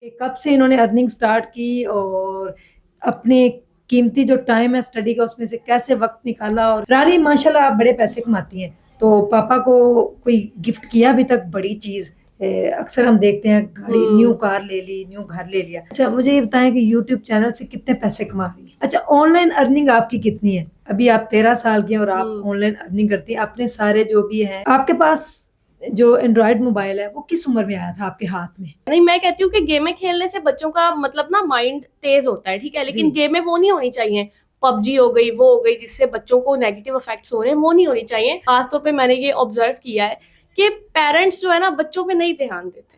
कि कब से इन्होंने अर्निंग स्टार्ट की और अपने कीमती जो टाइम है स्टडी का उसमें से कैसे वक्त निकाला। और रानी माशाल्लाह आप बड़े पैसे कमाती हैं, तो पापा को कोई गिफ्ट किया अभी तक बड़ी चीज? अक्सर हम देखते हैं गाड़ी, न्यू कार ले ली, न्यू घर ले लिया। अच्छा मुझे ये बताएं कि यूट्यूब चैनल से कितने पैसे कमा रही है? अच्छा ऑनलाइन अर्निंग आपकी कितनी है? अभी आप 13 साल की हैं और आप ऑनलाइन अर्निंग करती हैं। अपने सारे जो भी है आपके पास जो एंड्रॉयड मोबाइल है वो किस उम्र में आया था आपके हाथ में? नहीं, मैं कहती हूँ कि गेमें खेलने से बच्चों का मतलब ना माइंड तेज होता है, ठीक है, लेकिन गेमें वो नहीं होनी चाहिए। पबजी हो गई, वो हो गई, जिससे बच्चों को नेगेटिव इफेक्ट्स हो रहे हैं, वो नहीं होनी चाहिए। खासतौर पे मैंने ये ऑब्जर्व किया है कि पेरेंट्स जो है ना बच्चों पे नहीं ध्यान देते।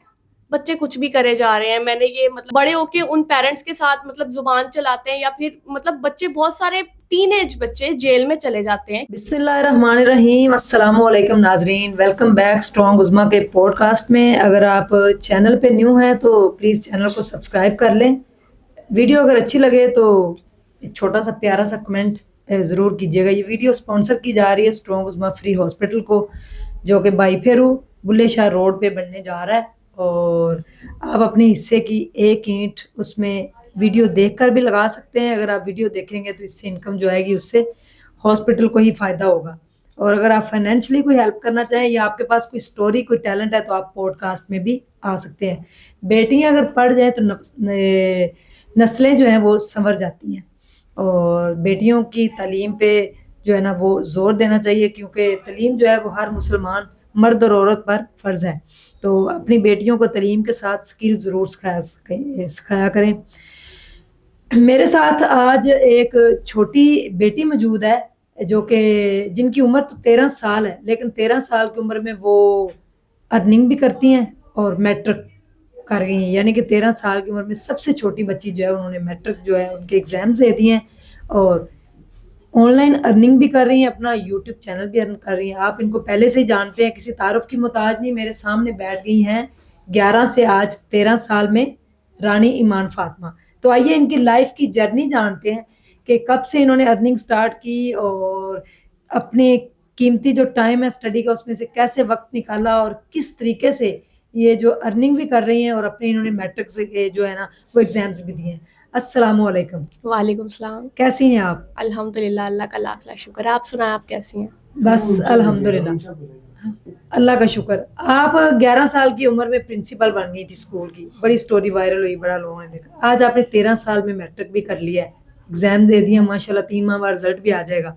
बच्चे कुछ भी करे जा रहे हैं। मैंने ये मतलब बड़े होके उन पेरेंट्स के साथ मतलब जुबान चलाते हैं, या फिर मतलब बच्चे, बहुत सारे टीनेज बच्चे जेल में चले जाते हैं। बिस्मिल्लाहिर्रहमानिर्रहीम, अस्सलाम वालेकुम नाजरीन, वेलकम बैक स्ट्रॉन्ग उज़्मा के पॉडकास्ट में। अगर आप चैनल पे न्यू हैं तो प्लीज़ चैनल को सब्सक्राइब कर लें। वीडियो अगर अच्छी लगे तो एक छोटा सा प्यारा सा कमेंट ज़रूर कीजिएगा। ये वीडियो स्पॉन्सर की जा रही है स्ट्रॉन्ग उज़्मा फ्री हॉस्पिटल को, जो कि बाई फेरू बुल्ले शाह रोड पे बनने जा रहा है। और आप अपने हिस्से की एक ईंट उसमें वीडियो देखकर भी लगा सकते हैं। अगर आप वीडियो देखेंगे तो इससे इनकम जो आएगी उससे हॉस्पिटल को ही फायदा होगा। और अगर आप फाइनेंशियली कोई हेल्प करना चाहें या आपके पास कोई स्टोरी, कोई टैलेंट है, तो आप पॉडकास्ट में भी आ सकते हैं। बेटियां अगर पढ़ जाएं तो नस्लें जो हैं वो संवर जाती हैं। और बेटियों की तालीम पे जो है ना वो जोर देना चाहिए, क्योंकि तालीम जो है वो हर मुसलमान मर्द और औरत पर फ़र्ज़ है। तो अपनी बेटियों को तालीम के साथ स्किल ज़रूर सिखाया करें। मेरे साथ आज एक छोटी बेटी मौजूद है, जो कि जिनकी उम्र तो 13 साल है, लेकिन 13 साल की उम्र में वो अर्निंग भी करती हैं और मैट्रिक कर गई हैं। यानी कि 13 साल की उम्र में सबसे छोटी बच्ची जो है उन्होंने मैट्रिक जो है उनके एग्जाम्स दे दिए हैं और ऑनलाइन अर्निंग भी कर रही हैं, अपना यूट्यूब चैनल भी अर्न कर रही हैं। आप इनको पहले से ही जानते हैं, किसी तारुफ की मोहताज नहीं। मेरे सामने बैठ गई हैं 11 से आज 13 साल में रानी ईमान फातिमा। तो आइए इनकी लाइफ की जर्नी जानते हैं कि कब से इन्होंने अर्निंग स्टार्ट की और अपने कीमती जो टाइम है स्टडी का उसमें से कैसे वक्त निकाला और किस तरीके से ये जो अर्निंग भी कर रही हैं और अपने इन्होंने मैट्रिक से जो है ना वो एग्जाम्स भी दिए हैं। अस्सलाम वालेकुम। वालेकुम सलाम। कैसी हैं आप? अल्हम्दुलिल्लाह, अल्लाह का लाख लाख शुक्र है। आप सुनाएं, आप कैसी हैं? बस अल्हम्दुलिल्लाह, अल्लाह का शुक्र। आप 11 साल की उम्र में प्रिंसिपल बन गई थी स्कूल की, बड़ी स्टोरी वायरल हुई, बड़ा लोगों ने देखा। आज आपने 13 साल में मैट्रिक भी कर लिया है, एग्जाम दे दिया माशाल्लाह, 3 माह बाद रिजल्ट भी आ जाएगा।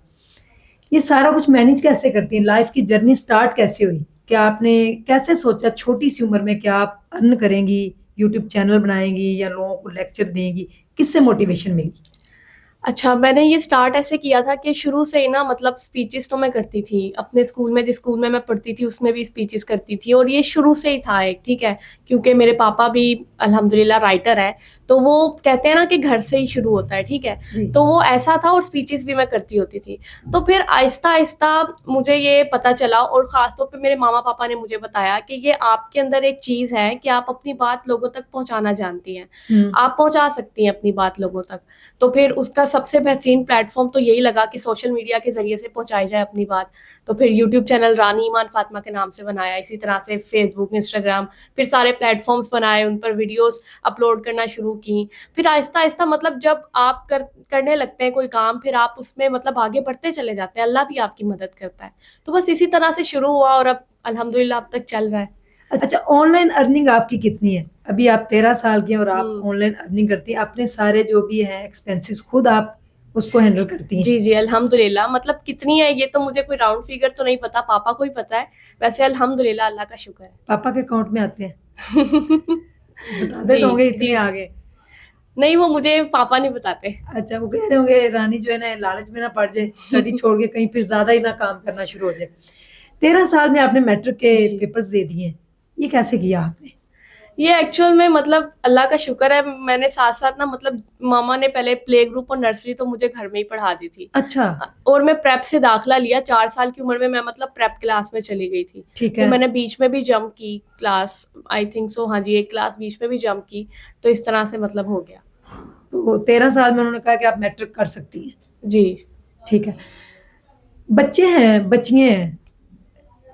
ये सारा कुछ मैनेज कैसे करती हैं? लाइफ की जर्नी स्टार्ट कैसे हुई? क्या आपने कैसे सोचा छोटी सी उम्र में क्या आप अर्न करेंगी, यूट्यूब चैनल बनाएंगी या लोगों को लेक्चर देंगी? किससे मोटिवेशन मिली? अच्छा, मैंने ये स्टार्ट ऐसे किया था कि शुरू से ही ना मतलब स्पीचेस तो मैं करती थी अपने स्कूल में, जिस स्कूल में मैं पढ़ती थी उसमें भी स्पीचेस करती थी, और ये शुरू से ही था एक, ठीक है, क्योंकि मेरे पापा भी अल्हम्दुलिल्लाह राइटर है, तो वो कहते हैं ना कि घर से ही शुरू होता है, ठीक है। तो वो ऐसा था, और स्पीचेस भी मैं करती होती थी। तो फिर आहिस्ता आहिस्ता मुझे ये पता चला, और ख़ासतौर पे मेरे मामा पापा ने मुझे बताया कि ये आपके अंदर एक चीज़ है कि आप अपनी बात लोगों तक पहुँचाना जानती हैं, आप पहुँचा सकती हैं अपनी बात लोगों तक। तो फिर उसका सबसे बेहतरीन प्लेटफॉर्म तो यही लगा कि सोशल मीडिया के ज़रिए से पहुँचाई जाए अपनी बात। तो फिर यूट्यूब चैनल रानी ईमान फातिमा के नाम से बनाया, इसी तरह से फेसबुक, इंस्टाग्राम, फिर सारे प्लेटफॉर्म्स बनाए, उन पर वीडियोस अपलोड करना शुरू की। फिर आहिस्ता आहिस्ता मतलब जब आप करने लगते हैं कोई काम, फिर आप उसमें मतलब आगे बढ़ते चले जाते हैं, अल्लाह भी आपकी मदद करता है। तो बस इसी तरह से शुरू हुआ, और अब अल्हम्दुलिल्लाह अब तक चल रहा है। अच्छा ऑनलाइन अर्निंग आपकी कितनी है? अभी आप 13 साल की हैं और आप ऑनलाइन अर्निंग करती हैं, अपने सारे जो भी हैं एक्सपेंसेस खुद आप उसको हैंडल करती हैं? जी जी, अल्हम्दुलिल्लाह। मतलब कितनी है ये तो मुझे कोई राउंड फिगर तो नहीं पता, पापा को ही पता है। वैसे अल्हम्दुलिल्लाह, अल्लाह का शुक्र है। पापा के अकाउंट में आते हैं? बताते जी तो होंगे इतने जी, आगे। नहीं वो मुझे पापा नहीं बताते। अच्छा वो कह रहे होंगे रानी जो है ना लालच में ना पड़ जाए, स्टडी छोड़ के कहीं फिर ज्यादा ही ना काम करना शुरू हो जाए। 13 साल में आपने मैट्रिक के जी, पेपर्स दे दिए हैं, ये कैसे किया आपने? ये एक्चुअल में मतलब अल्लाह का शुक्र है, मैंने साथ साथ ना मतलब मामा ने पहले प्ले ग्रुप और नर्सरी तो मुझे घर में ही पढ़ा दी थी। अच्छा और मैं प्रेप से दाखिला लिया 4 साल की उम्र में, मैं मतलब प्रेप क्लास में चली गई थी। ठीक तो है। मैंने बीच में भी जंप की क्लास, आई थिंक सो, हाँ जी, एक क्लास बीच में भी जंप की। तो इस तरह से मतलब हो गया। तो 13 साल में उन्होंने कहा कि आप मैट्रिक कर सकती हैं। जी ठीक है। बच्चे हैं, बच्चियां हैं,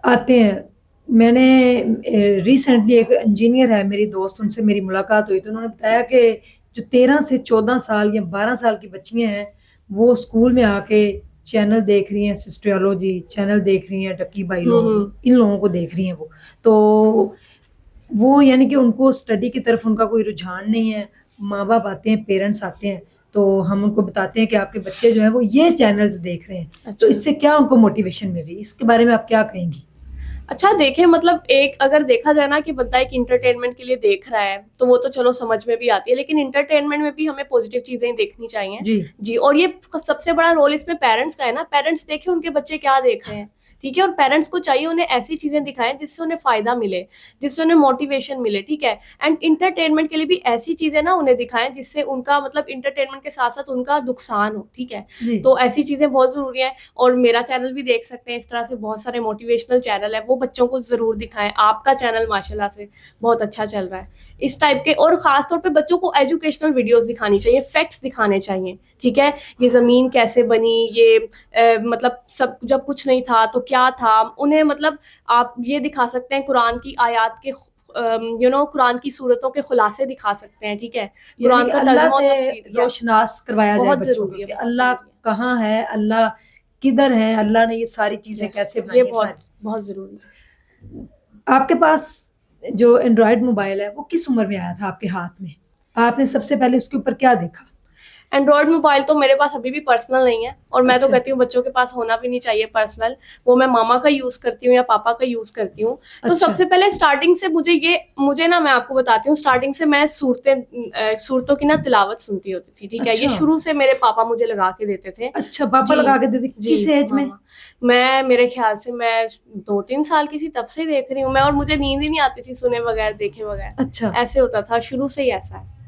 आते हैं मैंने रिसेंटली एक इंजीनियर है मेरी दोस्त, उनसे मेरी मुलाकात हुई, तो उन्होंने बताया कि जो 13 से 14 साल या 12 साल की बच्चियां हैं वो स्कूल में आके चैनल देख रही हैं, सिस्टोलॉजी चैनल देख रही हैं, डक्की भाई लोग, इन लोगों को देख रही हैं तो वो यानी कि उनको स्टडी की तरफ उनका कोई रुझान नहीं है। माँ बाप आते हैं, पेरेंट्स आते हैं, तो हम उनको बताते हैं कि आपके बच्चे जो है वो ये चैनल्स देख रहे हैं, तो अच्छा। इससे क्या उनको मोटिवेशन मिल रही है, इसके बारे में आप क्या कहेंगी? अच्छा देखें, मतलब एक अगर देखा जाए ना कि बंदा एक इंटरटेनमेंट के लिए देख रहा है तो वो तो चलो समझ में भी आती है, लेकिन इंटरटेनमेंट में भी हमें पॉजिटिव चीजें देखनी चाहिए। जी जी, और ये सबसे बड़ा रोल इसमें पेरेंट्स का है ना। पेरेंट्स देखें उनके बच्चे क्या देख रहे हैं, ठीक है, और पेरेंट्स को चाहिए उन्हें ऐसी चीजें दिखाएं जिससे उन्हें फायदा मिले, जिससे उन्हें मोटिवेशन मिले, ठीक है। एंड इंटरटेनमेंट के लिए भी ऐसी चीजें ना उन्हें दिखाएं जिससे उनका मतलब इंटरटेनमेंट के साथ साथ उनका नुकसान हो, ठीक है। जी तो ऐसी चीजें बहुत जरूरी है। और मेरा चैनल भी देख सकते हैं, इस तरह से बहुत सारे मोटिवेशनल चैनल है, वो बच्चों को जरूर दिखाएं। आपका चैनल माशाल्लाह से बहुत अच्छा चल रहा है इस टाइप के। और खास तौर पे बच्चों को एजुकेशनल वीडियोस दिखानी चाहिए, फैक्ट्स दिखाने चाहिए, ठीक है। ये जमीन कैसे बनी, ये मतलब सब जब कुछ नहीं था तो क्या था, उन्हें मतलब आप ये दिखा सकते हैं कुरान की आयत के कुरान की सूरतों के खुलासे दिखा सकते हैं, ठीक है। यानी कुरान कि का अल्लाह तर्जुमा और से तफसीर रोशनास करवाया जाए बहुत बच्चों जरूरी को है, कि बहुत अल्लाह जरूरी है। कहाँ है, अल्लाह किधर है, अल्लाह ने ये सारी चीजें यस, कैसे बनाई ये है बहुत सारी। बहुत जरूरी है। आपके पास जो एंड्रॉयड मोबाइल है वो किस उम्र में आया था आपके हाथ में? आपने सबसे पहले उसके ऊपर क्या देखा? एंड्रॉयड मोबाइल तो मेरे पास अभी भी पर्सनल नहीं है, और मैं तो अच्छा कहती हूँ बच्चों के पास होना भी नहीं चाहिए पर्सनल। वो मैं मामा का यूज करती हूँ या पापा का यूज करती हूँ। तो अच्छा सबसे पहले स्टार्टिंग से मुझे ना, मैं आपको बताती हूँ, स्टार्टिंग से मैं सूरतों की ना तिलावत सुनती होती थी, ठीक है। ये अच्छा शुरू से मेरे पापा मुझे लगा के देते थे। अच्छा, पापा जी लगा के देते जी किस एज में? मामा। मैं मेरे ख्याल से मैं 2-3 साल की थी तब से देख रही हूँ मैं, और मुझे नींद ही नहीं आती थी सुने बगैर देखे बगैर। अच्छा, ऐसे होता था शुरू से ही, ऐसा है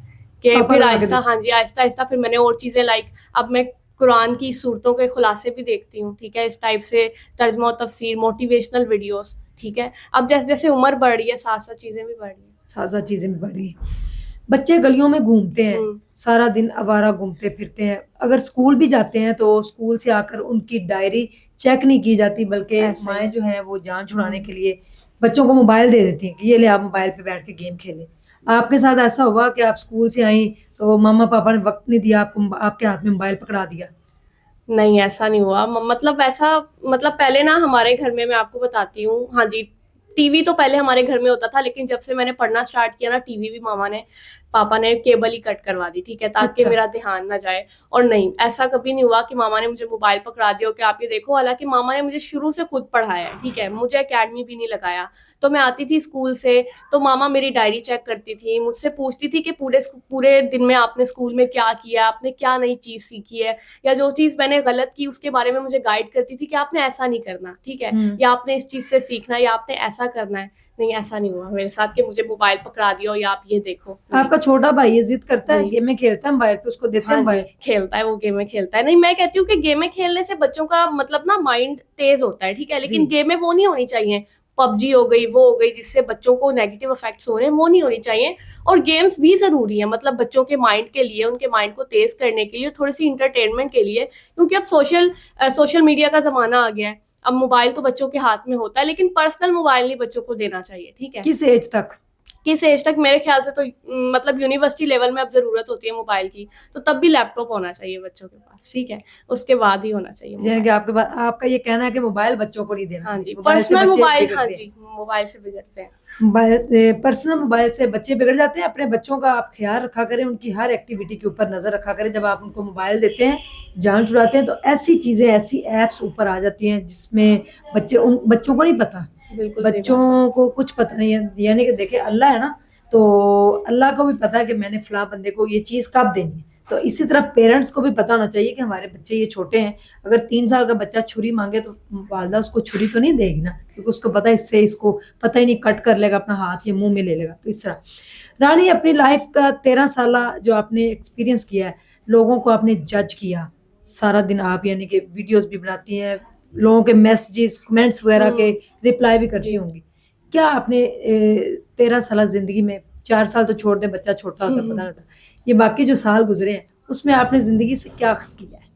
कि पापा फिर लगा के आहिस्ता, देते। हाँ जी, आहिस्ता आहिस्ता फिर मैंने और चीजें लाइक, अब मैं कुरान की सूरतों के खुलासे भी देखती हूँ, ठीक है, इस टाइप से तर्जुमा और तफसीर, मोटिवेशनल वीडियोस, ठीक है। अब जैसे जैसे उम्र बढ़ रही है साथ साथ चीजें भी बढ़ रही हैं। साथ साथ चीजें भी बढ़ रही हैं। बच्चे गलियों में घूमते हैं, हम्म। सारा दिन आवारा घूमते फिरते हैं, अगर स्कूल भी जाते हैं तो स्कूल से आकर उनकी डायरी चेक नहीं की जाती, बल्कि ऐसा ही माएँ है। जो हैं वो जान छुड़ाने के लिए बच्चों को मोबाइल दे देती हैं कि ये ले आप मोबाइल पे बैठ के गेम खेलें। आपके साथ ऐसा हुआ कि आप स्कूल से आई तो मम्मा पापा ने वक्त नहीं दिया आपको, आपके हाथ में मोबाइल पकड़ा दिया? नहीं, ऐसा नहीं हुआ। मतलब ऐसा, मतलब पहले ना हमारे घर में, मैं आपको बताती हूँ, हाँ जी, टीवी तो पहले हमारे घर में होता था, लेकिन जब से मैंने पढ़ना स्टार्ट किया ना, टीवी भी पापा ने केबल ही कट करवा दी, ठीक है, ताकि अच्छा मेरा ध्यान ना जाए। और नहीं, ऐसा कभी नहीं हुआ कि मामा ने मुझे मोबाइल पकड़ा दिया हो कि आप ये देखो। हालांकि मामा ने मुझे शुरू से खुद पढ़ाया है, ठीक है, मुझे एकेडमी भी नहीं लगाया। तो मैं आती थी स्कूल से, तो मामा मेरी डायरी चेक करती थी, मुझसे पूछती थी कि पूरे पूरे दिन में आपने स्कूल में क्या किया, आपने क्या नई चीज सीखी है, या जो चीज मैंने गलत की उसके बारे में मुझे गाइड करती थी कि आपने ऐसा नहीं करना, ठीक है, हम्म। या आपने इस चीज से सीखना है, या आपने ऐसा करना है। नहीं, ऐसा नहीं हुआ मेरे साथ कि मुझे मोबाइल पकड़ा दिया हो या आप ये देखो, नहीं। आपका छोटा भाई ये जिद करता है, जी, गेम में खेलता है मोबाइल पे, उसको देते हैं हाँ जी, मोबाइल? खेलता है, वो गेमें खेलता है। नहीं, मैं कहती हूँ कि गेमें खेलने से बच्चों का मतलब ना माइंड तेज होता है, ठीक है, जी लेकिन गेमें वो नहीं होनी चाहिए। पबजी हो गई, वो हो गई, जिससे बच्चों को नेगेटिव इफेक्ट्स हो रहे हैं, वो नहीं होनी चाहिए। और गेम्स भी जरूरी है, मतलब बच्चों के माइंड के लिए, उनके माइंड को तेज करने के लिए, थोड़ी सी इंटरटेनमेंट के लिए, क्योंकि अब सोशल मीडिया का जमाना आ गया है। अब मोबाइल तो बच्चों के हाथ में होता है, लेकिन पर्सनल मोबाइल नहीं बच्चों को देना चाहिए, ठीक है। किस एज तक? किस एज तक? मेरे ख्याल से तो मतलब यूनिवर्सिटी लेवल में अब जरूरत होती है मोबाइल की, तो तब भी लैपटॉप होना चाहिए बच्चों के पास, ठीक है, उसके बाद ही होना चाहिए यानी कि मोबाइल। आपके पास आपका ये कहना है कि मोबाइल बच्चों को नहीं देना हाँ चाहिए, जी, मोबाइल से पर्सनल बच्चे मोबाइल, हाँ बिगड़ते हैं। जी, मोबाइल से बिगड़ते हैं। मोबाइल पर्सनल मोबाइल से बच्चे बिगड़ जाते हैं। अपने बच्चों का आप ख्याल रखा करें, उनकी हर एक्टिविटी के ऊपर नजर रखा करें। जब आप उनको मोबाइल देते हैं, जान छुड़ाते हैं, तो ऐसी चीजें, ऐसी एप्स ऊपर आ जाती हैं जिसमें उन बच्चों को नहीं पता, बिल्कुल सही बात है। बच्चों को कुछ पता नहीं है। यानी कि देखिए अल्लाह है ना, तो अल्लाह को भी पता है कि मैंने फलां बंदे को ये चीज कब देनी है। तो इसी तरह पेरेंट्स को भी पता होना चाहिए कि हमारे बच्चे ये छोटे हैं, अगर 3 साल का बच्चा छुरी मांगे तो वालदा उसको छुरी तो नहीं देगी ना, क्योंकि उसको पता है इससे इसको पता ही नहीं, कट कर लेगा अपना हाथ या मुंह में ले लेगा। तो इस तरह रानी, अपनी लाइफ का 13 साल जो आपने एक्सपीरियंस किया है, लोगों को आपने जज किया, सारा दिन आप यानी कि वीडियोस भी बनाती हैं, लोगों के मैसेजेस कमेंट्स वगैरह के रिप्लाई भी करती जी। होंगी, क्या आपने 13 साल जिंदगी में, 4 साल तो छोड़ दे, बच्चा छोटा होता पता नहीं था, ये बाकी जो साल गुजरे हैं उसमें आपने जिंदगी से क्या अख्ज़ किया है?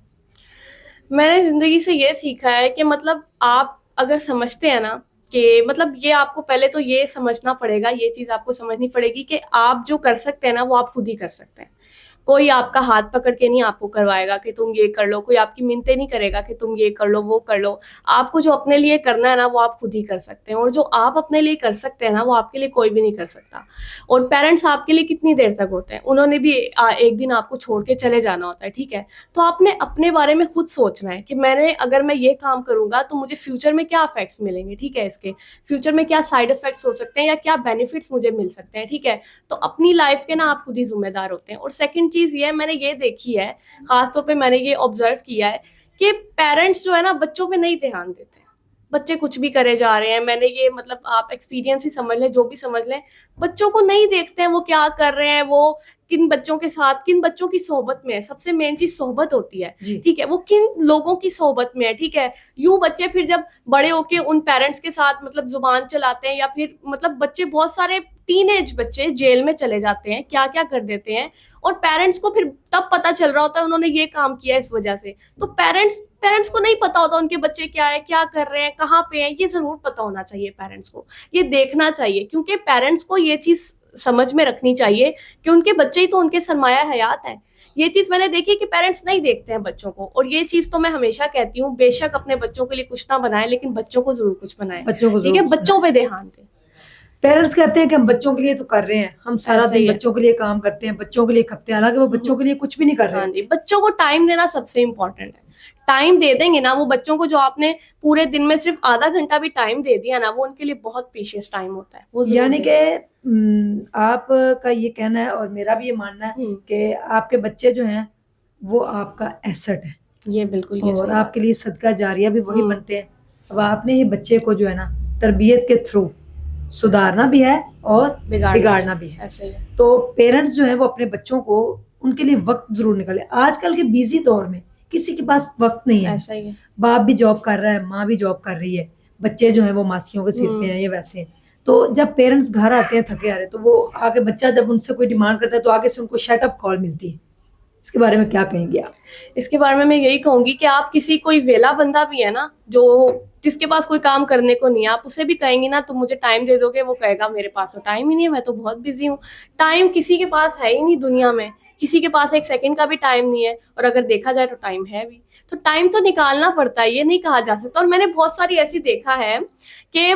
मैंने जिंदगी से ये सीखा है कि मतलब आप अगर समझते हैं ना कि मतलब ये आपको पहले तो ये समझना पड़ेगा, ये चीज आपको समझनी पड़ेगी कि आप जो कर सकते हैं ना वो आप खुद ही कर सकते हैं। कोई आपका हाथ पकड़ के नहीं आपको करवाएगा कि तुम ये कर लो, कोई आपकी मिन्नतें नहीं करेगा कि तुम ये कर लो वो कर लो। आपको जो अपने लिए करना है ना वो आप खुद ही कर सकते हैं, और जो आप अपने लिए कर सकते हैं ना वो आपके लिए कोई भी नहीं कर सकता। और पेरेंट्स आपके लिए कितनी देर तक होते हैं, उन्होंने भी एक दिन आपको छोड़ के चले जाना होता है, ठीक है। तो आपने अपने बारे में खुद सोचना है कि मैंने अगर मैं ये काम करूंगा तो मुझे फ्यूचर में क्या इफेक्ट्स मिलेंगे, ठीक है, इसके फ्यूचर में क्या साइड इफेक्ट्स हो सकते हैं या क्या बेनिफिट्स मुझे मिल सकते हैं, ठीक है। तो अपनी लाइफ के ना आप खुद ही जिम्मेदार होते हैं। और सेकंड चीज ये है, मैंने ये देखी है, खासतौर पे मैंने ये ऑब्जर्व किया है कि पेरेंट्स जो है ना बच्चों पे नहीं ध्यान देते। बच्चे कुछ भी करे जा रहे हैं, मैंने ये मतलब आप एक्सपीरियंस ही समझ लें, जो भी समझ लें, बच्चों को नहीं देखते हैं वो क्या कर रहे हैं, वो किन बच्चों के साथ, किन बच्चों की सोहबत में है। सबसे मेन चीज सोहबत होती है, जी। ठीक है, वो किन लोगों की सोहबत में है, ठीक है। यूं बच्चे फिर जब बड़े होके उन पेरेंट्स के साथ मतलब जुबान चलाते हैं, या फिर मतलब बच्चे बहुत सारे टीनेज बच्चे जेल में चले जाते हैं, क्या क्या कर देते हैं, और पेरेंट्स को फिर तब पता चल रहा होता है उन्होंने ये काम किया इस वजह से। तो पेरेंट्स को नहीं पता होता उनके बच्चे क्या है, क्या कर रहे हैं, कहाँ पे हैं, ये जरूर पता होना चाहिए पेरेंट्स को, ये देखना चाहिए, क्योंकि पेरेंट्स को ये चीज समझ में रखनी चाहिए कि उनके बच्चे ही तो उनके सरमाया हयात है। ये चीज मैंने देखी कि पेरेंट्स नहीं देखते हैं बच्चों को, और ये चीज तो मैं हमेशा कहती हूँ, बेशक अपने बच्चों के लिए कुछ ना बनाए लेकिन बच्चों को जरूर कुछ बनाए, बच्चों को ठीक है, जरूर बच्चों पे ध्यान दें। पेरेंट्स कहते हैं कि हम बच्चों के लिए तो कर रहे हैं, हम सारा ऐसा दिन ही है। बच्चों के लिए काम करते हैं, बच्चों के लिए खपते हैं, हालांकि वो बच्चों के लिए कुछ भी नहीं कर रहे हाँ होते। जी, बच्चों को टाइम देना सबसे इम्पोर्टेंट है। टाइम दे देंगे ना वो बच्चों को, जो आपने पूरे दिन में सिर्फ आधा घंटा भी टाइम दे दिया ना, वो उनके लिए बहुत प्रीशियस टाइम होता है, वो जरूर यानी दें। कि आपका ये कहना है और मेरा भी ये मानना है कि आपके बच्चे जो हैं वो आपका एसेट है, ये बिल्कुल ये और सही आपके लिए सदका जारिया भी वही हम्म। बनते हैं। अब आपने ही बच्चे को जो है ना तरबियत के थ्रू सुधारना भी है और बिगाड़ना भी है। ऐसा ही है। तो पेरेंट्स जो है वो अपने बच्चों को उनके लिए वक्त जरूर निकाले। आजकल के बिजी दौर में किसी के पास वक्त नहीं है। ऐसा ही है। बाप भी जॉब कर रहा है, माँ भी जॉब कर रही है, बच्चे जो हैं वो मासियों के सिर पे हैं, ये वैसे हैं। तो जब पेरेंट्स घर आते हैं थके हारे, तो वो आगे बच्चा जब उनसे कोई डिमांड करता है तो आगे से उनको शट अप कॉल मिलती है। इसके बारे में क्या कहेंगे आप? इसके बारे में मैं यही कहूंगी कि आप किसी कोई वेला बंदा भी है ना, जो जिसके पास कोई काम करने को नहीं है, आप उसे भी कहेंगी ना तुम मुझे टाइम दे दोगे, वो कहेगा मेरे पास तो टाइम ही नहीं है, मैं तो बहुत बिजी हूँ। टाइम किसी के पास है ही नहीं दुनिया में, किसी के पास एक सेकंड का भी टाइम नहीं है, और अगर देखा जाए तो टाइम है भी। तो टाइम तो निकालना पड़ता है, ये नहीं कहा जा सकता। और मैंने बहुत सारी ऐसी देखा है कि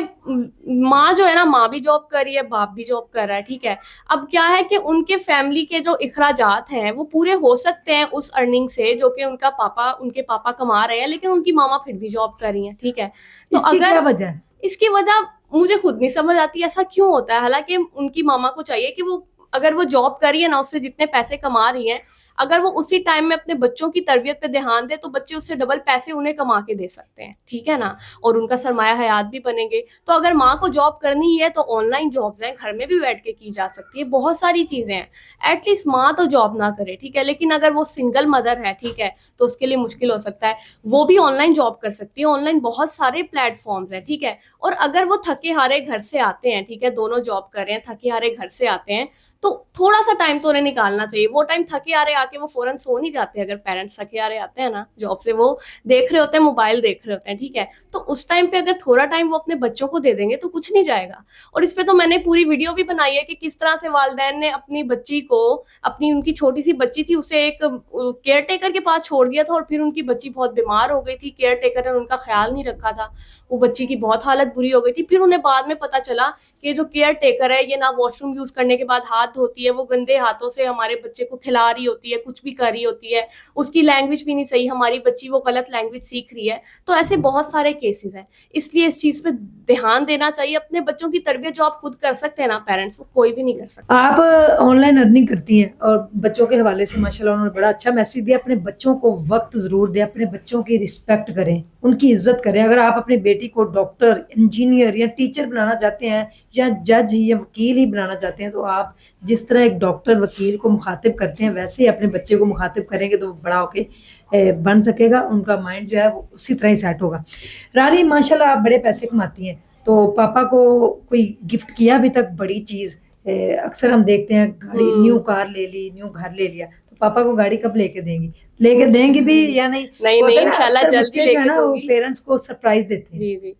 माँ जो है ना, माँ भी जॉब कर रही है, बाप भी जॉब कर रहा है, ठीक है। अब क्या है कि उनके फैमिली के जो इखराजात हैं वो पूरे हो सकते हैं उस अर्निंग से जो कि उनके पापा कमा रहे हैं, लेकिन उनकी मामा फिर भी जॉब कर रही है, ठीक है। तो इसकी क्या अगर वजह है? इसकी वजह मुझे खुद नहीं समझ आती ऐसा क्यों होता है। हालांकि उनकी मामा को चाहिए कि वो अगर वो जॉब कर रही है ना, उससे जितने पैसे कमा रही है, अगर वो उसी टाइम में अपने बच्चों की तरबियत पे ध्यान दे तो बच्चे उससे डबल पैसे उन्हें कमा के दे सकते हैं, ठीक है ना, और उनका सरमाया हयात भी बनेंगे। तो अगर माँ को जॉब करनी ही है तो ऑनलाइन जॉब्स हैं, घर में भी बैठ के की जा सकती है, बहुत सारी चीजें हैं। एटलीस्ट माँ तो जॉब ना करे, ठीक है। लेकिन अगर वो सिंगल मदर है, ठीक है, तो उसके लिए मुश्किल हो सकता है, वो भी ऑनलाइन जॉब कर सकती है। ऑनलाइन बहुत सारे प्लेटफॉर्म्स हैं, ठीक है। और अगर वो थके हारे घर से आते हैं, ठीक है, दोनों जॉब कर रहे हैं, थके हारे घर से आते हैं, तो थोड़ा सा टाइम तो उन्हें निकालना चाहिए। वो टाइम थके आ रहे आके वो फौरन सो नहीं जाते। अगर पेरेंट्स थके आ रहे आते हैं ना जॉब से, वो देख रहे होते हैं, मोबाइल देख रहे होते हैं, ठीक है, तो उस टाइम पे अगर थोड़ा टाइम वो अपने बच्चों को दे देंगे तो कुछ नहीं जाएगा। और इस पे तो मैंने पूरी वीडियो भी बनाई है कि किस तरह से वालिदैन ने अपनी बच्ची को, अपनी उनकी छोटी सी बच्ची थी, उसे एक केयर टेकर के पास छोड़ दिया था, और फिर उनकी बच्ची बहुत बीमार हो गई थी, केयर टेकर ने उनका ख्याल नहीं रखा था, वो बच्ची की बहुत हालत बुरी हो गई थी। फिर उन्हें बाद में पता चला कि जो केयर टेकर है ये ना वॉशरूम यूज करने के बाद हाथ धोती है, वो गंदे हाथों से हमारे बच्चे को खिला रही होती है, कुछ भी कर रही होती है, उसकी लैंग्वेज भी नहीं सही, हमारी बच्ची वो गलत लैंग्वेज सीख रही है। तो ऐसे बहुत सारे केसेस हैं, इसलिए इस चीज पे ध्यान देना चाहिए। अपने बच्चों की तरबियत जो आप खुद कर सकते हैं ना पेरेंट्स, वो कोई भी नहीं कर सकता। आप ऑनलाइन अर्निंग करती हैं और बच्चों के हवाले से माशाल्लाह उन्होंने बड़ा अच्छा मैसेज दिया। अपने बच्चों को वक्त जरूर दें, अपने बच्चों की रिस्पेक्ट करें, उनकी इज्जत करें। अगर आप अपनी बेटी को डॉक्टर, इंजीनियर या टीचर बनाना चाहते हैं, या जज या वकील ही बनाना चाहते हैं, तो आप जिस तरह एक डॉक्टर वकील को मुखातिब करते हैं वैसे ही अपने बच्चे को मुखातिब करेंगे तो वो बड़ा होके बन सकेगा। उनका माइंड जो है वो उसी तरह ही सेट होगा। रानी माशाल्लाह आप बड़े पैसे कमाती हैं, तो पापा को कोई गिफ्ट किया अभी तक बड़ी चीज? अक्सर हम देखते हैं गाड़ी, न्यू कार ले ली, न्यू घर ले लिया, तो पापा को गाड़ी कब लेके देंगी? लेके देंगी भी या नहीं? नहीं होता नहीं, है ना, इंशाल्लाह अक्सर जल्द बच्चे ही जो है लेके ना वो दूंगी। पेरेंट्स को सरप्राइज देते हैं। जी जी,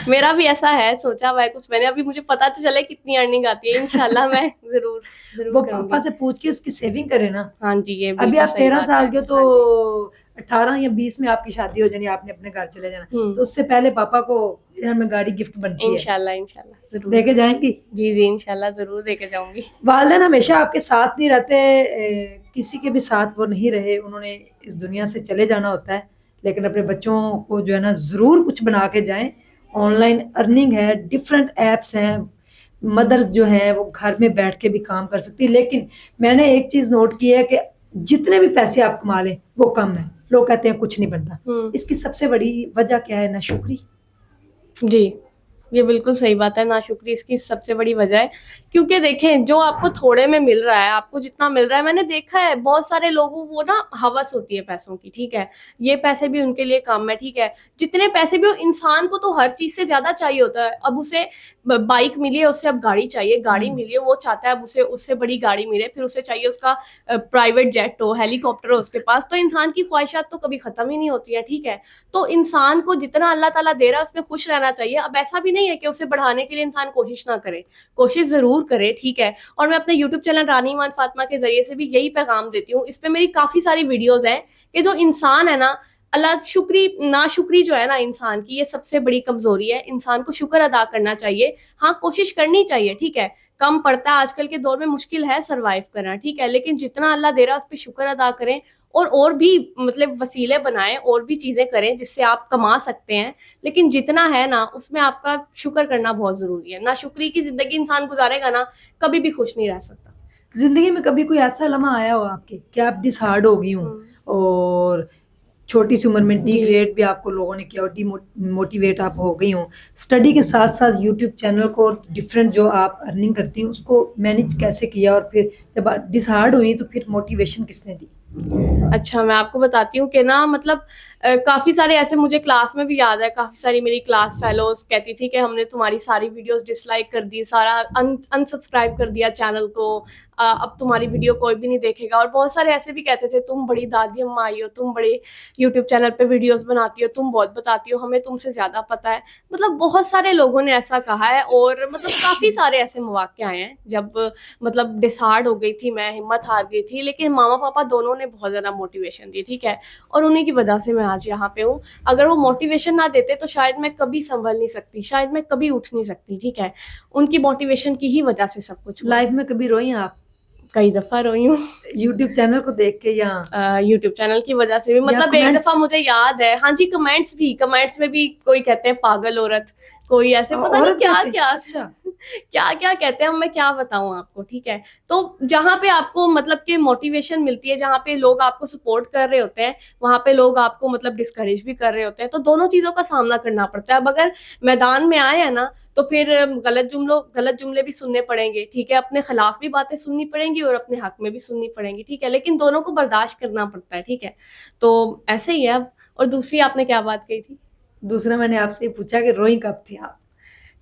मेरा भी ऐसा है, सोचा हुआ है कुछ मैंने, अभी मुझे पता तो चले कितनी अर्निंग आती है, इंशाल्लाह मैं जरूर वो जरूर पापा करूंगी। से पूछ के उसकी सेविंग करे ना। हाँ जी, ये अभी बिल्कुल आप सही 13 बात साल है। के हो हाँ जी। तो 18 या 20 में आपकी शादी हो जानी, आपने अपने घर चले जाना, हम्म। तो उससे पहले पापा को मेरे घर में गाड़ी गिफ्ट बनती है, इंशाल्लाह इंशाल्लाह जरूर। देके जाएंगी। जी जी इंशाल्लाह जरूर देके जाऊंगी। वालिदैन हमेशा आपके साथ नहीं रहते, किसी के भी साथ वो नहीं रहे, उन्होंने इस दुनिया से चले जाना होता है, लेकिन अपने बच्चों को जो है ना ज़रूर कुछ बना के जाएं। ऑनलाइन अर्निंग है, डिफरेंट एप्स हैं, मदर्स जो हैं वो घर में बैठ के भी काम कर सकती है। लेकिन मैंने एक चीज़ नोट की है कि जितने भी पैसे आप कमा लें वो कम है। लोग कहते हैं कुछ नहीं बनता, इसकी सबसे बड़ी वजह क्या है? नाशुक्री। जी, ये बिल्कुल सही बात है, नाशुक्री इसकी सबसे बड़ी वजह है। क्योंकि देखें, जो आपको थोड़े में मिल रहा है, आपको जितना मिल रहा है, मैंने देखा है बहुत सारे लोगों को ना हवस होती है पैसों की, ठीक है? ये पैसे भी उनके लिए कम है, ठीक है? जितने पैसे भी हो, इंसान को तो हर चीज़ से ज़्यादा चाहिए होता है। अब उसे बाइक मिली है, उसे अब गाड़ी चाहिए, गाड़ी मिली है, वो चाहता है अब उसे उससे बड़ी गाड़ी मिले, फिर उसे चाहिए उसका प्राइवेट जेट हो, हेलीकॉप्टर हो उसके पास। तो इंसान की ख्वाहिशात तो कभी ख़त्म ही नहीं होती है, ठीक है? तो इंसान को जितना अल्लाह ताला दे रहा है उसमें खुश रहना चाहिए। अब ऐसा भी नहीं है कि उसे बढ़ाने के लिए इंसान कोशिश ना करे, कोशिश ज़रूर करे, ठीक है? और मैं अपने यूट्यूब चैनल रानी ईमान फातिमा के ज़रिए से भी यही पैगाम देती हूँ। इस पे मेरी काफ़ी सारी वीडियोज़ हैं कि जो इंसान है ना, अल्लाह शुक्री नाशुक्री जो है ना इंसान की, ये सबसे बड़ी कमज़ोरी है। इंसान को शुक्र अदा करना चाहिए। हाँ, कोशिश करनी चाहिए, ठीक है? कम पड़ता है, आजकल के दौर में मुश्किल है सर्वाइव करना, ठीक है? लेकिन जितना अल्लाह दे रहा है उस पे शुक्र अदा करें, और भी मतलब वसीले बनाएं, और भी चीज़ें करें जिससे आप कमा सकते हैं। लेकिन जितना है ना, उसमें आपका शुक्र करना बहुत ज़रूरी है। नाशुक्री की ज़िंदगी इंसान गुजारेगा ना, कभी भी खुश नहीं रह सकता। जिंदगी में कभी कोई ऐसा लम्हा आया हो आपके कि आप डिसहार्ड हो गई हूँ, और छोटी सी उम्र में जी। डिग्रेड भी आपको लोगों ने किया और डिमोटिवेट आप हो गई हूँ, स्टडी के साथ साथ यूट्यूब चैनल को और डिफरेंट जो आप अर्निंग करती हैं उसको मैनेज कैसे किया, और फिर जब डिसहार्ड हुई तो फिर मोटिवेशन किसने दी? अच्छा, मैं आपको बताती हूँ कि ना मतलब काफ़ी सारे ऐसे, मुझे क्लास में भी याद है, काफ़ी सारी मेरी क्लास फेलोज़ कहती थी कि हमने तुम्हारी सारी वीडियोस डिसलाइक कर दी, सारा अनसब्सक्राइब कर दिया चैनल को, अब तुम्हारी वीडियो कोई भी नहीं देखेगा। और बहुत सारे ऐसे भी कहते थे, तुम बड़ी दादी अम्मा आई हो, तुम बड़े यूट्यूब चैनल पे वीडियोस बनाती हो, तुम बहुत बताती हो, हमें तुमसे ज़्यादा पता है। मतलब बहुत सारे लोगों ने ऐसा कहा है, और मतलब काफ़ी सारे ऐसे मौक़े आए हैं जब मतलब डिसहार्ड हो गई थी मैं, हिम्मत हार गई थी, लेकिन मामा पापा दोनों ने बहुत ज़्यादा मोटिवेशन दी, ठीक है? और उन्हीं की वजह से मैं आज यहाँ पे हूँ। अगर वो मोटिवेशन ना देते तो शायद मैं कभी संभल नहीं सकती, शायद मैं कभी उठ नहीं सकती, ठीक है? उनकी मोटिवेशन की ही वजह से सब कुछ हुआ। लाइफ में कभी रोई आप कई दफ़ा रोई हूँ। यूट्यूब चैनल को देख के, या यूट्यूब चैनल की वजह से भी, मतलब एक कमेंट्स? दफ़ा मुझे याद है, हाँ जी, कमेंट्स में भी कोई कहते हैं पागल औरत, कोई ऐसे पता नहीं औरत कहते? क्या-क्या अच्छा। क्या-क्या कहते हैं, मैं क्या बताऊँ आपको, ठीक है? तो जहाँ पे आपको मतलब कि मोटिवेशन मिलती है, जहाँ पे लोग आपको सपोर्ट कर रहे होते हैं, वहाँ पे लोग आपको मतलब डिस्करेज भी कर रहे होते हैं, तो दोनों चीज़ों का सामना करना पड़ता है। अब अगर मैदान में आए हैं ना, तो फिर गलत जुमले भी सुनने पड़ेंगे, ठीक है? अपने खिलाफ भी बातें सुननी पड़ेंगी और अपने हक में भी सुननी पड़ेंगी, ठीक है? लेकिन दोनों को बर्दाश्त करना पड़ता है, ठीक है? तो ऐसे ही है अब। और दूसरी आपने क्या बात कही थी? दूसरा मैंने आपसे पूछा कि रोई कब थी आप?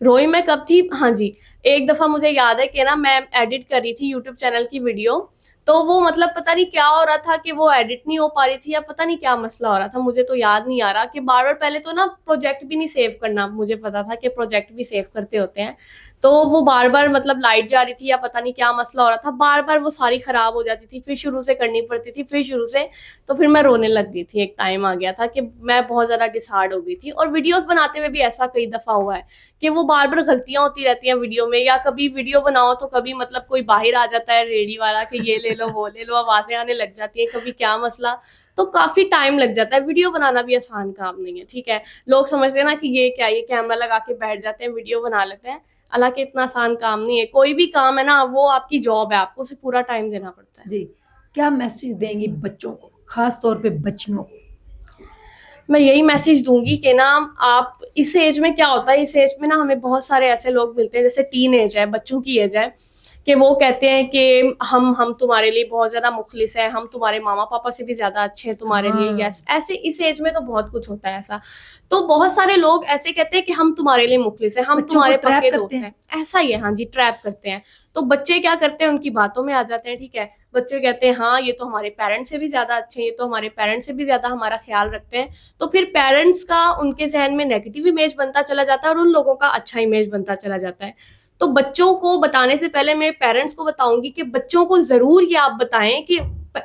रोई मैं कब थी? हाँ जी, एक दफ़ा मुझे याद है कि ना मैं एडिट कर रही थी यूट्यूब चैनल की वीडियो, तो वो मतलब पता नहीं क्या हो रहा था कि वो एडिट नहीं हो पा रही थी, या पता नहीं क्या मसला हो रहा था, मुझे तो याद नहीं आ रहा कि बार-बार, पहले तो ना प्रोजेक्ट भी नहीं सेव करना मुझे पता था कि प्रोजेक्ट भी सेव करते होते हैं। तो वो बार-बार मतलब लाइट जा रही थी, या पता नहीं क्या मसला हो रहा था, बार-बार वो सारी खराब हो जाती थी, फिर शुरू से करनी पड़ती थी, फिर शुरू से। तो फिर मैं रोने लग गई थी, एक टाइम आ गया था कि मैं बहुत ज़्यादा डिसहार्ड हो गई थी। और वीडियोज़ बनाते हुए भी ऐसा कई दफ़ा हुआ है कि वो बार-बार गलतियाँ होती रहती हैं वीडियो में, या कभी वीडियो बनाओ तो कभी मतलब कोई बाहर आ जाता है रेडी वाला कि ये ले लो, वो ले लो, आवाज़ें आने लग जाती हैं, कभी क्या मसला, तो काफ़ी टाइम लग जाता है। वीडियो बनाना भी आसान काम नहीं है, ठीक है? लोग समझते हैं ना कि ये क्या, ये कैमरा लगा के बैठ जाते हैं, वीडियो बना लेते हैं, हालाँकि इतना आसान काम नहीं है। कोई भी काम है ना, वो आपकी जॉब है, आपको उसे पूरा टाइम देना पड़ता है। जी, क्या मैसेज देंगी बच्चों को, खास तौर पे बच्चियों को? मैं यही मैसेज दूँगी कि ना, आप इस एज में क्या होता है, इस एज में ना हमें बहुत सारे ऐसे लोग मिलते हैं, जैसे टीन एज है, बच्चों की एज है, कि वो कहते हैं कि हम तुम्हारे लिए बहुत ज़्यादा मुखलिस हैं, हम तुम्हारे मामा-पापा से भी ज़्यादा अच्छे हैं तुम्हारे लिए, हाँ। यस। ऐसे इस एज में तो बहुत कुछ होता है ऐसा। तो बहुत सारे लोग ऐसे कहते हैं कि हम तुम्हारे लिए मुखलिस हैं, हम बच्चों को तुम्हारे ट्रैप पक्के करते दोस्त हैं। हैं। ऐसा ही है, हाँ जी, ट्रैप करते हैं। तो बच्चे क्या करते हैं, उनकी बातों में आ जाते हैं, ठीक है? बच्चे कहते हैं हाँ ये तो हमारे पेरेंट्स से भी ज़्यादा अच्छे हैं, ये तो हमारे पेरेंट्स से भी ज़्यादा हमारा ख्याल रखते हैं, तो फिर पेरेंट्स का उनके जहन में नेगेटिव इमेज बनता चला जाता है और उन लोगों का अच्छा इमेज बनता चला जाता है। तो बच्चों को बताने से पहले मैं पेरेंट्स को बताऊंगी कि बच्चों को ज़रूर ये आप बताएं कि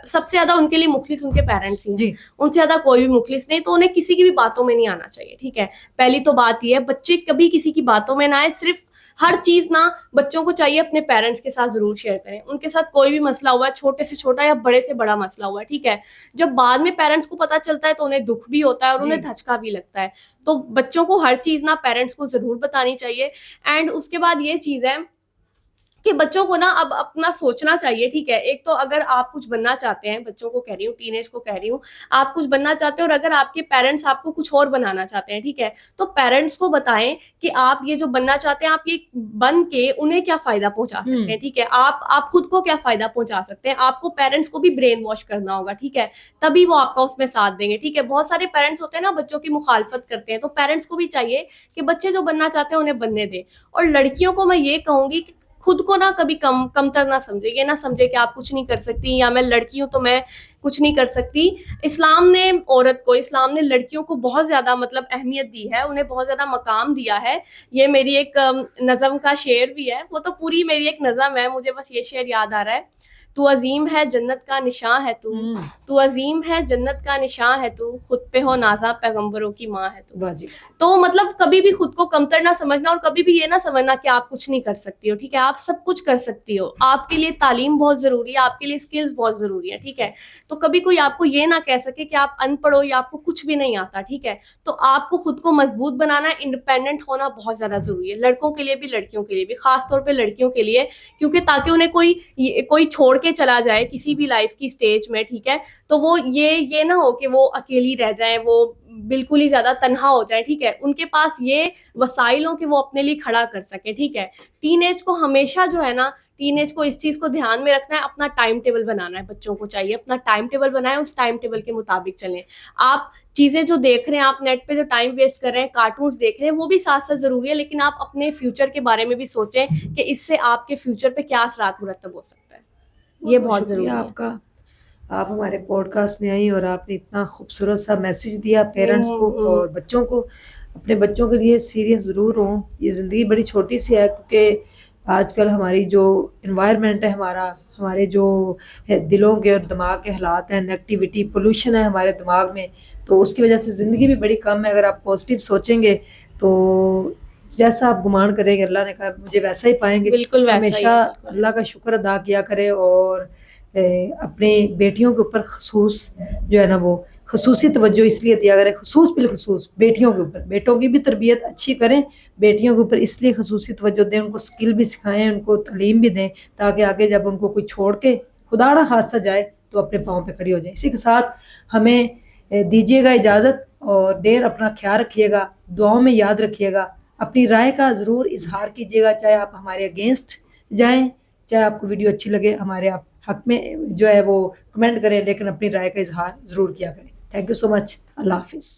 सबसे ज्यादा उनके लिए मुखलिस उनके पेरेंट्स ही हैं, जी उनसे ज्यादा कोई भी मुखलिस नहीं, तो उन्हें किसी की भी बातों में नहीं आना चाहिए, ठीक है। पहली तो बात ये है, बच्चे कभी किसी की बातों में ना आए। सिर्फ हर चीज ना बच्चों को चाहिए अपने पेरेंट्स के साथ जरूर शेयर करें। उनके साथ कोई भी मसला हुआ है, छोटे से छोटा या बड़े से बड़ा मसला हुआ है, ठीक है, जब बाद में पेरेंट्स को पता चलता है तो उन्हें दुख भी होता है और उन्हें जी धचका भी लगता है। तो बच्चों को हर चीज ना पेरेंट्स को जरूर बतानी चाहिए। एंड उसके बाद ये चीज है कि बच्चों को ना अब अपना सोचना चाहिए, ठीक है। एक तो अगर आप कुछ बनना चाहते हैं, बच्चों को कह रही हूँ, टीनेज को कह रही हूँ, आप कुछ बनना चाहते हो और अगर आपके पेरेंट्स आपको कुछ और बनाना चाहते हैं, ठीक है, तो पेरेंट्स को बताएं कि आप ये जो बनना चाहते हैं, आप ये बन के उन्हें क्या फायदा पहुंचा सकते हैं, ठीक है। आप खुद को क्या फायदा पहुंचा सकते हैं, आपको पेरेंट्स को भी ब्रेन वॉश करना होगा, ठीक है, तभी वो आपका उसमें साथ देंगे, ठीक है। बहुत सारे पेरेंट्स होते हैं ना बच्चों की मुखालफत करते हैं, तो पेरेंट्स को भी चाहिए कि बच्चे जो बनना चाहते हैं उन्हें बनने दें। और लड़कियों को मैं ये कहूंगी कि खुद को ना कभी कमतर ना समझे, ये ना समझे कि आप कुछ नहीं कर सकती या मैं लड़की हूं तो मैं कुछ नहीं कर सकती। इस्लाम ने औरत को, इस्लाम ने लड़कियों को बहुत ज्यादा मतलब अहमियत दी है, उन्हें बहुत ज्यादा मकाम दिया है। ये मेरी एक नज़म का शेर भी है, वो तो पूरी मेरी एक नज़म है, मुझे बस ये शेर याद आ रहा है। तू अजीम है जन्नत का निशान है तू अजीम है जन्नत का निशान है तू, खुद पे हो नाजा पैगंबरों की माँ है तू। वाह जी तो मतलब कभी भी खुद को कमतर ना समझना और कभी भी ये ना समझना कि आप कुछ नहीं कर सकती हो, ठीक है। आप सब कुछ कर सकती हो, आपके लिए तालीम बहुत जरूरी है, आपके लिए स्किल्स बहुत जरूरी है, ठीक है। तो कभी कोई आपको ये ना कह सके कि आप अनपढ़ हो या आपको कुछ भी नहीं आता, ठीक है। तो आपको खुद को मजबूत बनाना, इंडिपेंडेंट होना बहुत ज्यादा जरूरी है, लड़कों के लिए भी लड़कियों के लिए भी, खासतौर पर लड़कियों के लिए, क्योंकि ताकि उन्हें कोई छोड़ के चला जाए किसी भी लाइफ की स्टेज में, ठीक है, तो वो ये ना हो कि वो अकेली रह जाए, वो बिल्कुल ही ज्यादा तन्हा हो जाए, ठीक है। उनके पास ये वसाइल हो कि वो अपने लिए खड़ा कर सके, ठीक है। टीनेज को हमेशा जो है ना, टीनेज को इस चीज को ध्यान में रखना है, अपना टाइम टेबल बनाना है, बच्चों को चाहिए अपना टाइम टेबल बनाए, उस टाइम टेबल के मुताबिक चलें। आप चीजें जो देख रहे हैं, आप नेट पे जो टाइम वेस्ट कर रहे हैं, कार्टून्स देख रहे हैं, वो भी साथ साथ जरूरी है, लेकिन आप अपने फ्यूचर के बारे में भी सोचें कि इससे आपके फ्यूचर पे क्या असरात मुरतब हो सकता है, ये बहुत जरूरी शुक्रिया है। आपका। आप हमारे पॉडकास्ट में आई और आपने इतना खूबसूरत सा मैसेज दिया पेरेंट्स को और बच्चों को। अपने बच्चों के लिए सीरियस ज़रूर हों, ये ज़िंदगी बड़ी छोटी सी है, क्योंकि आजकल हमारी जो इन्वायरमेंट है, हमारे जो है दिलों के और दिमाग के हालात हैं, नेगेटिविटी पोल्यूशन है हमारे दिमाग में, तो उसकी वजह से ज़िंदगी भी बड़ी कम है। अगर आप पॉजिटिव सोचेंगे तो जैसा आप गुमान करेंगे, अल्लाह ने कहा मुझे वैसा ही पाएंगे। बिल्कुल वैसा ही हमेशा है, बिल्कुल। अल्लाह का शुक्र अदा किया करें और अपने बेटियों के ऊपर खसूस जो है ना, वो खसूसी तवज्जो इसलिए दिया करें, खसूस बिलखसूस बेटियों के ऊपर। बेटों की भी तरबियत अच्छी करें, बेटियों के ऊपर इसलिए खसूसी तवज्जो दें, उनको स्किल भी सिखाएं, उनको तालीम भी दें, ताकि आगे जब उनको कोई छोड़ के खुदा ना खास्ता जाए तो अपने पाँव पे खड़ी हो जाए। इसी के साथ हमें दीजिएगा इजाज़त और ढेर अपना ख्याल रखिएगा, दुआओं में याद रखिएगा, अपनी राय का ज़रूर इजहार कीजिएगा, चाहे आप हमारे अगेंस्ट जाएं, चाहे आपको वीडियो अच्छी लगे, हमारे आप हक में जो है वो कमेंट करें, लेकिन अपनी राय का इजहार ज़रूर किया करें। Thank you so much. अल्लाह हाफिज़।